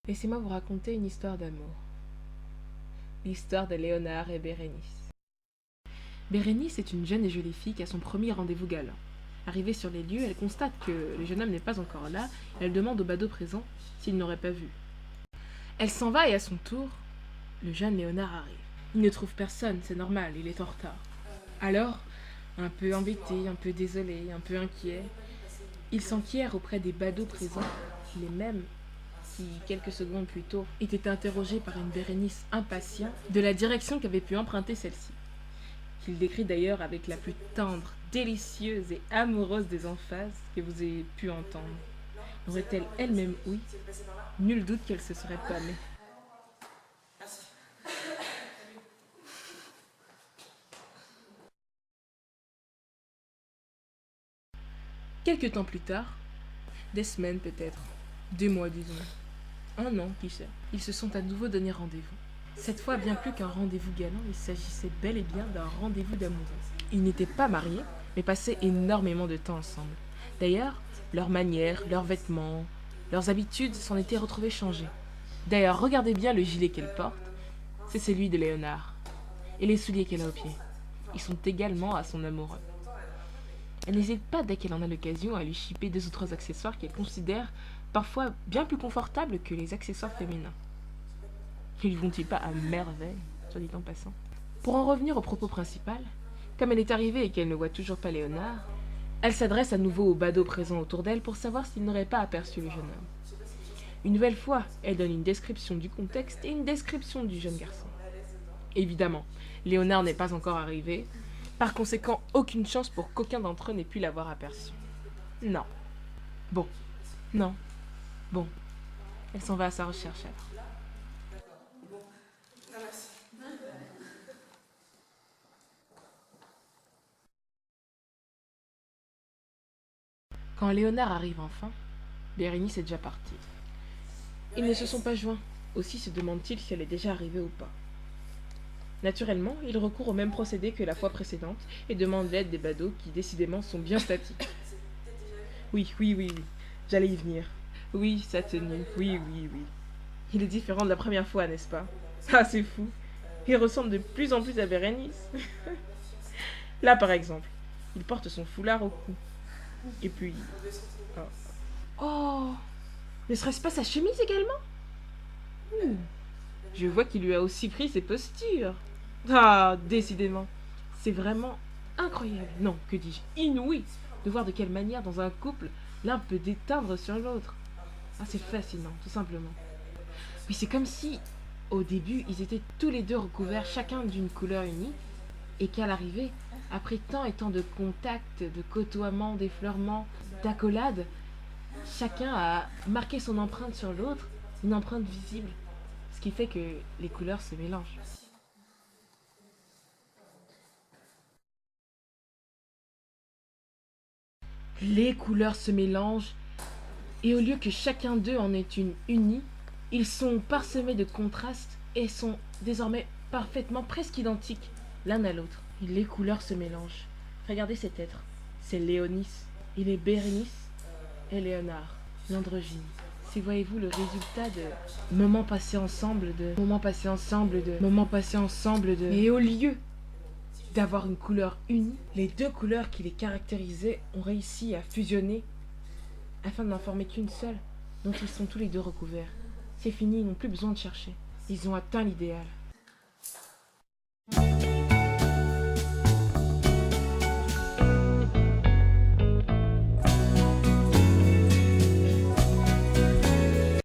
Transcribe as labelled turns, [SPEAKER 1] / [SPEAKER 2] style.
[SPEAKER 1] Laissez-moi vous raconter une histoire d'amour. L'histoire de Léonard et Bérénice. Bérénice est une jeune et jolie fille qui a son premier rendez-vous galant. Arrivée sur les lieux, elle constate que le jeune homme n'est pas encore là et elle demande au badaud présent s'il n'aurait pas vu. Elle s'en va et à son tour, le jeune Léonard arrive. Il ne trouve personne, c'est normal, il est en retard. Alors, un peu embêté, un peu désolé, un peu inquiet, il s'enquiert auprès des badauds présents, les mêmes qui, quelques secondes plus tôt, était interrogée par une Bérénice impatiente de la direction qu'avait pu emprunter celle-ci, qu'il décrit d'ailleurs avec la plus tendre, délicieuse et amoureuse des emphases que vous ayez pu entendre. Aurait-elle elle-même ouï, nul doute qu'elle se serait pâmée. Quelque temps plus tard, des semaines peut-être, 2 mois disons, 1 an qui sait, ils se sont à nouveau donné rendez-vous. Cette fois, bien plus qu'un rendez-vous galant, il s'agissait bel et bien d'un rendez-vous d'amoureux. Ils n'étaient pas mariés, mais passaient énormément de temps ensemble. D'ailleurs, leurs manières, leurs vêtements, leurs habitudes s'en étaient retrouvées changées. D'ailleurs, regardez bien le gilet qu'elle porte, c'est celui de Léonard. Et les souliers qu'elle a aux pieds, ils sont également à son amoureux. Elle n'hésite pas, dès qu'elle en a l'occasion, à lui chipper 2 ou 3 accessoires qu'elle considère parfois bien plus confortables que les accessoires féminins. Ils lui vont-ils pas à merveille, soit dit en passant. Pour en revenir au propos principal, comme elle est arrivée et qu'elle ne voit toujours pas Léonard, elle s'adresse à nouveau au badaud présent autour d'elle pour savoir s'il n'aurait pas aperçu le jeune homme. Une nouvelle fois, elle donne une description du contexte et une description du jeune garçon. Évidemment, Léonard n'est pas encore arrivé, par conséquent, aucune chance pour qu'aucun d'entre eux n'ait pu l'avoir aperçu. Non. Bon. Non. Bon. Elle s'en va à sa recherche alors. Quand Léonard arrive enfin, Bérénice est déjà partie. Ils ne se sont pas joints, aussi se demande-t-il si elle est déjà arrivée ou pas. Naturellement, il recourt au même procédé que la fois précédente et demande l'aide des badauds qui décidément sont bien statiques. Oui, j'allais y venir. Oui, sa tenue, oui. Il est différent de la première fois, n'est-ce pas? Ah, c'est fou. Il ressemble de plus en plus à Bérénice. Là, par exemple, il porte son foulard au cou. Et puis... Oh, ne serait-ce pas sa chemise également? Je vois qu'il lui a aussi pris ses postures. Ah, décidément, c'est vraiment incroyable. Non, que dis-je, inouï, de voir de quelle manière dans un couple l'un peut déteindre sur l'autre. Ah, c'est fascinant, tout simplement. Oui, c'est comme si, au début, ils étaient tous les deux recouverts chacun d'une couleur unie, et qu'à l'arrivée, après tant et tant de contacts, de côtoiements, d'effleurements, d'accolades, chacun a marqué son empreinte sur l'autre, une empreinte visible, ce qui fait que les couleurs se mélangent. Les couleurs se mélangent, et au lieu que chacun d'eux en ait une unie, ils sont parsemés de contrastes et sont désormais parfaitement presque identiques l'un à l'autre. Et les couleurs se mélangent. Regardez cet être. C'est Léonice. Il est Bérénice et Léonard, l'androgyne. C'est, voyez-vous, le résultat de moments passés ensemble, de moments passés ensemble, de moments passés ensemble, de... Et au lieu d'avoir une couleur unie, les 2 couleurs qui les caractérisaient ont réussi à fusionner afin de n'en former qu'une seule, dont ils sont tous les 2 recouverts. C'est fini, ils n'ont plus besoin de chercher. Ils ont atteint l'idéal.